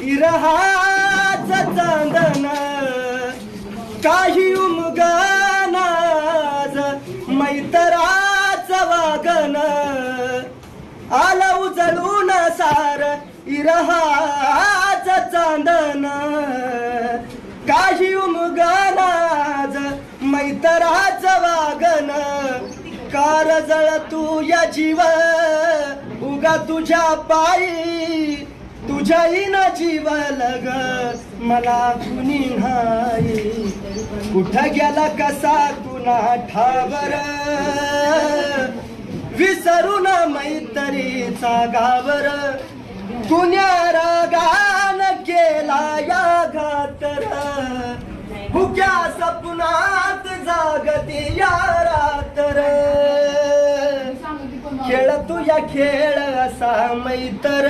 इरहाच चांदण काही उमगनाज मैतराच वागण आलं उजळून सार इरहाच चांदण काही उमगनाज मैतराच वागण कारजळ तू या जीव उगा तुझ्या पायी तुझ्या इन जीव लग मला कुणी नाही कुठं गेला कसा कुणा ठावर विसरून मैत्रीचा गावर कुण्या रागान केला या घातर हुक्या सपनात जागती या रातर खेळ तुझ्या खेळ असा मैतर